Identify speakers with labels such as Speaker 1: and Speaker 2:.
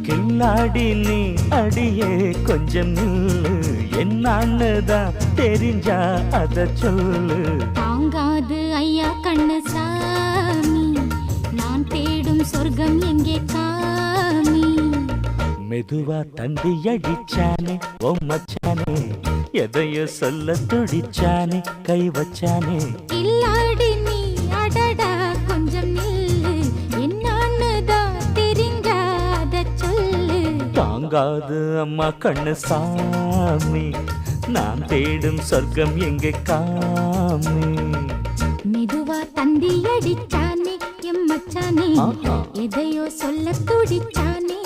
Speaker 1: கில்லாடி நீ அடியே கொஞ்சம் நில்லு, என்னான்னுதான் தெரிஞ்சா அத சொல்லு.
Speaker 2: தாங்காது ஐயா கண்ணு சாமி, நான் தேடும் சொர்க்கம் எங்கே காமி.
Speaker 1: மெதுவா தந்தி அடிச்சானே ஓ மச்சானே, எதையோ சொல்ல துடிச்சானே கை வச்சானே.
Speaker 2: கில்லாடி நீ அடடா கொஞ்சம் நில்லு, என்னான்னுதான் தெரிஞ்சாத சொல்லு.
Speaker 1: தாங்காது அம்மா கண்ணு சாமி, நான் தேடும் சொர்க்கம் எங்கே காமி.
Speaker 2: மெதுவா தந்தி அடிச்சானே எம் மச்சானே, எதையோ சொல்ல துடிச்சானே